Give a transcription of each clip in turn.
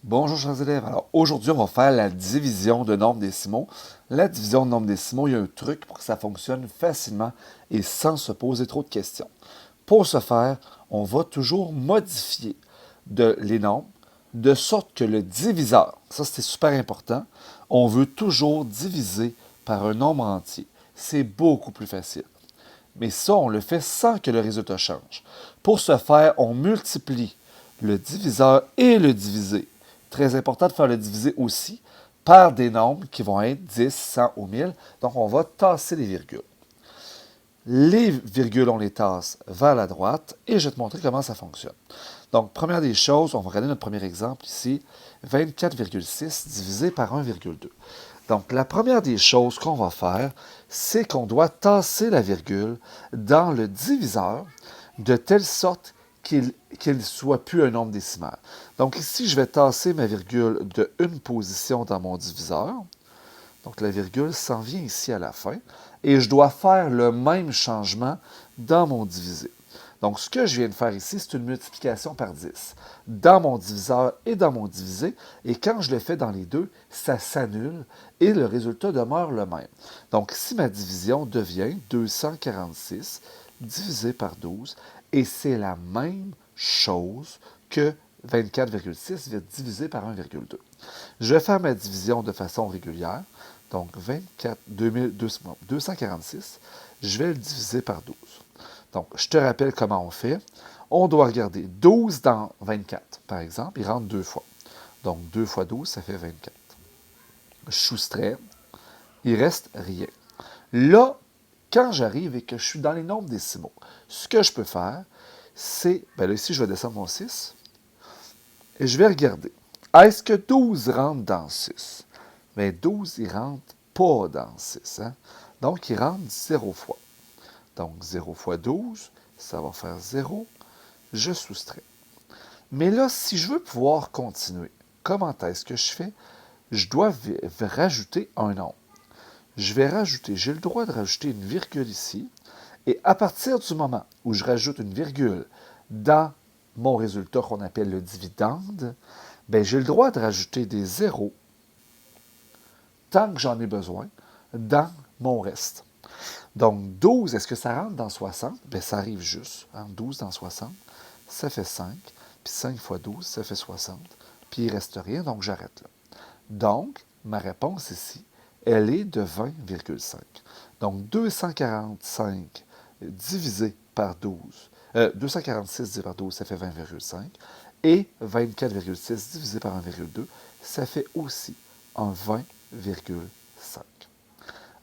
Bonjour chers élèves, alors aujourd'hui on va faire la division de nombres décimaux. La division de nombres décimaux, il y a un truc pour que ça fonctionne facilement et sans se poser trop de questions. Pour ce faire, on va toujours modifier les nombres de sorte que le diviseur, ça c'est super important, on veut toujours diviser par un nombre entier. C'est beaucoup plus facile. Mais ça, on le fait sans que le résultat change. Pour ce faire, on multiplie le diviseur et le divisé. Très important de faire le divisé aussi par des nombres qui vont être 10, 100 ou 1000. Donc, on va tasser les virgules. Les virgules, on les tasse vers la droite et je vais te montrer comment ça fonctionne. Donc, première des choses, on va regarder notre premier exemple ici, 24,6 divisé par 1,2. Donc, la première des choses qu'on va faire, c'est qu'on doit tasser la virgule dans le diviseur de telle sorte qu'il ne soit plus un nombre décimal. Donc, ici, je vais tasser ma virgule de une position dans mon diviseur. Donc, la virgule s'en vient ici à la fin. Et je dois faire le même changement dans mon divisé. Donc, ce que je viens de faire ici, c'est une multiplication par 10 dans mon diviseur et dans mon divisé. Et quand je le fais dans les deux, ça s'annule et le résultat demeure le même. Donc, ici, ma division devient 246 divisé par 12. Et c'est la même chose que 24,6 divisé par 1,2. Je vais faire ma division de façon régulière. Donc, 246, je vais le diviser par 12. Donc, je te rappelle comment on fait. On doit regarder 12 dans 24, par exemple. Il rentre deux fois. Donc, 2 fois 12, ça fait 24. Je soustrais. Il reste rien. Là, quand j'arrive et que je suis dans les nombres décimaux, ce que je peux faire, c'est, là ici, je vais descendre mon 6 et je vais regarder. Est-ce que 12 rentre dans 6? Mais 12, il rentre pas dans 6. Hein? Donc, il rentre 0 fois. Donc, 0 fois 12, ça va faire 0. Je soustrais. Mais là, si je veux pouvoir continuer, comment est-ce que je fais? Je dois rajouter un nombre. J'ai le droit de rajouter une virgule ici. Et à partir du moment où je rajoute une virgule dans mon résultat qu'on appelle le dividende, j'ai le droit de rajouter des zéros tant que j'en ai besoin dans mon reste. Donc, 12, est-ce que ça rentre dans 60? Ça arrive juste. 12 dans 60, ça fait 5. Puis 5 fois 12, ça fait 60. Puis il ne reste rien, donc j'arrête là. Donc, ma réponse ici, elle est de 20,5. Donc, 245 divisé par 12. 246 divisé par 12, ça fait 20,5. Et 24,6 divisé par 1,2, ça fait aussi un 20,5.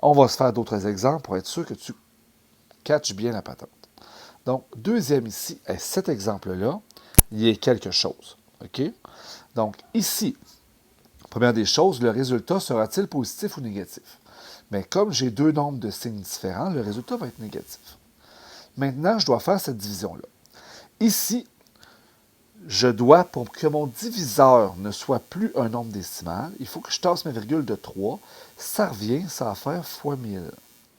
On va se faire d'autres exemples pour être sûr que tu catches bien la patente. Donc, deuxième ici, cet exemple-là, il y a quelque chose. OK? Donc, ici, première des choses, le résultat sera-t-il positif ou négatif? Mais comme j'ai deux nombres de signes différents, le résultat va être négatif. Maintenant, je dois faire cette division-là. Ici, je dois, pour que mon diviseur ne soit plus un nombre décimal, il faut que je tasse ma virgule de 3. Ça revient, ça va faire fois 1000.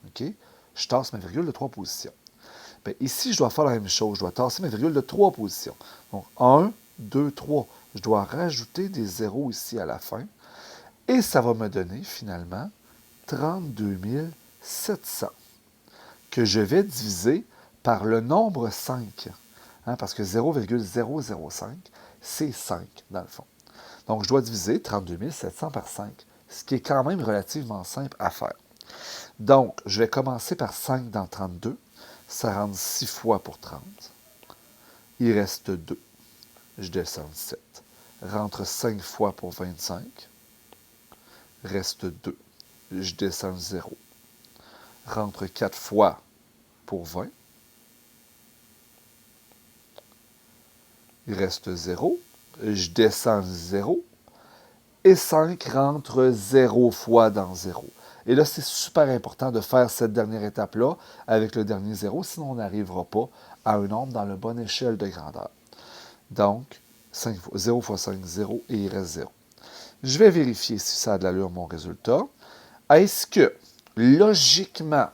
OK? Je tasse ma virgule de 3 positions. Ici, je dois faire la même chose. Je dois tasser ma virgule de 3 positions. Donc, 1, 2, 3. Je dois rajouter des zéros ici à la fin. Et ça va me donner, finalement, 32 700 que je vais diviser par le nombre 5. Parce que 0,005, c'est 5, dans le fond. Donc, je dois diviser 32 700 par 5, ce qui est quand même relativement simple à faire. Donc, je vais commencer par 5 dans 32. Ça rentre 6 fois pour 30. Il reste 2. Je descends 7. Rentre 5 fois pour 25. Reste 2. Je descends 0. Rentre 4 fois pour 20. Il reste 0. Je descends 0. Et 5 rentre 0 fois dans 0. Et là, c'est super important de faire cette dernière étape-là avec le dernier 0, sinon on n'arrivera pas à un nombre dans la bonne échelle de grandeur. Donc, 0 fois 5, 0, et il reste 0. Je vais vérifier si ça a de l'allure mon résultat. Est-ce que, logiquement,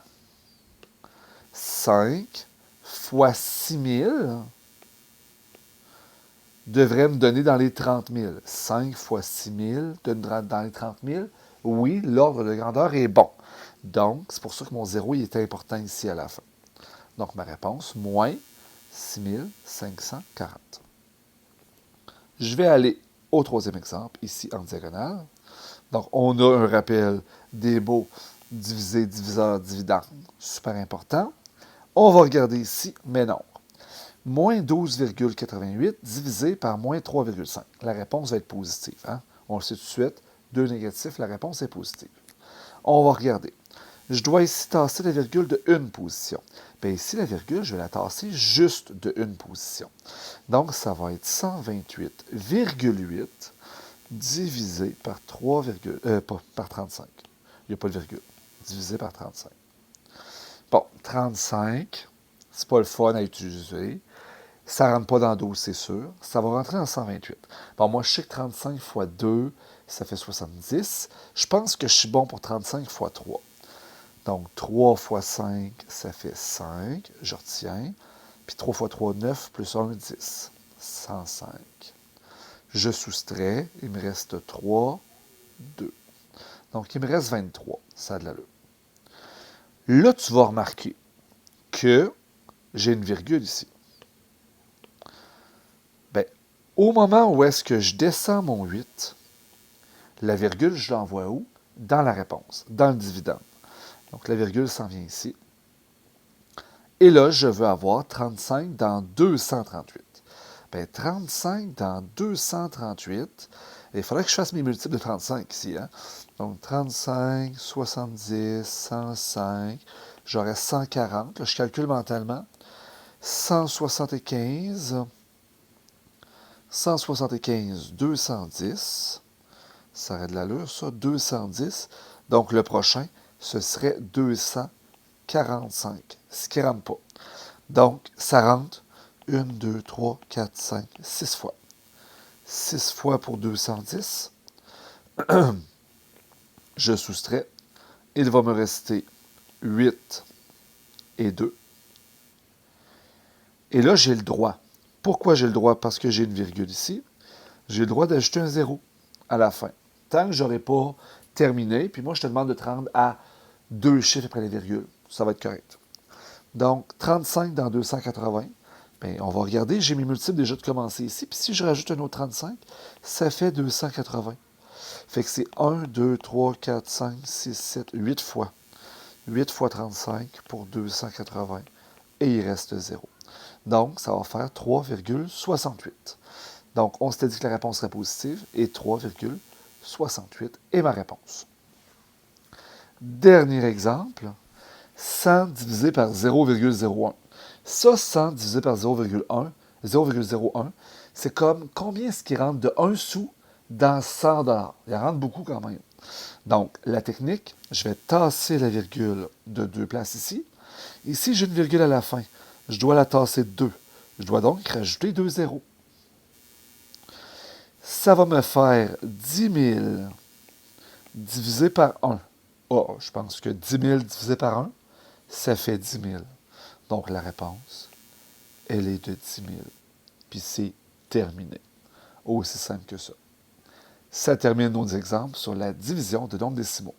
5 fois 6000 devrait me donner dans les 30 000. 5 fois 6 000 donne dans les 30 000. Oui, l'ordre de grandeur est bon. Donc, c'est pour ça que mon 0 il est important ici à la fin. Donc, ma réponse, moins 6 540. Je vais aller au troisième exemple, ici en diagonale. Donc, on a un rappel des baux divisé, diviseur, dividende, super important. On va regarder ici mes nombres. Moins 12,88 divisé par moins 3,5. La réponse va être positive. Hein? On le sait tout de suite. 2 négatifs, la réponse est positive. On va regarder. Je dois ici tasser la virgule de une position. Bien ici, la virgule, je vais la tasser juste de une position. Donc, ça va être 128,8 divisé par 35. Il n'y a pas de virgule. Divisé par 35. Bon, 35, c'est pas le fun à utiliser. Ça ne rentre pas dans 12, c'est sûr. Ça va rentrer en 128. Bon, moi, je sais que 35 fois 2, ça fait 70. Je pense que je suis bon pour 35 fois 3. Donc, 3 fois 5, ça fait 5. Je retiens. Puis 3 fois 3, 9, plus 1, 10. 105. Je soustrais. Il me reste 3, 2. Donc, il me reste 23. Ça a de l'allure. Là, tu vas remarquer que j'ai une virgule ici. Bien, au moment où est-ce que je descends mon 8, la virgule, je l'envoie où? Dans la réponse, dans le dividende. Donc, la virgule s'en vient ici. Et là, je veux avoir 35 dans 238. Bien, 35 dans 238, il faudrait que je fasse mes multiples de 35 ici. Hein? Donc, 35, 70, 105, j'aurais 140. Là, je calcule mentalement. 175, 175, 210. Ça aurait de l'allure, ça. 210. Donc, le prochain, ce serait 245, ce qui ne rentre pas. Donc, ça rentre 1, 2, 3, 4, 5, 6 fois. 6 fois pour 210. Je soustrais. Il va me rester 8 et 2. Et là, j'ai le droit. Pourquoi j'ai le droit? Parce que j'ai une virgule ici. J'ai le droit d'ajouter un 0 à la fin. Tant que je n'aurai pas terminé, puis moi, je te demande de te rendre à 2 chiffres après les virgules. Ça va être correct. Donc, 35 dans 280. Bien, on va regarder, j'ai mes multiples déjà de commencer ici. Puis si je rajoute un autre 35, ça fait 280. Fait que c'est 1, 2, 3, 4, 5, 6, 7, 8 fois. 8 fois 35 pour 280. Et il reste 0. Donc, ça va faire 3,68. Donc, on s'était dit que la réponse serait positive et 3,68 est ma réponse. Dernier exemple, 100 divisé par 0,01. Ça, 100 divisé par 0,01, c'est comme combien est-ce qui rentre de 1 sou dans 100 $. Il rentre beaucoup quand même. Donc, la technique, je vais tasser la virgule de 2 places ici. Ici, j'ai une virgule à la fin. Je dois la tasser de 2. Je dois donc rajouter 2 zéros. Ça va me faire 10 000 divisé par 1. Oh, je pense que 10 000 divisé par 1, ça fait 10 000. Donc, la réponse, elle est de 10 000. Puis c'est terminé. Aussi simple que ça. Ça termine nos exemples sur la division de nombres décimaux.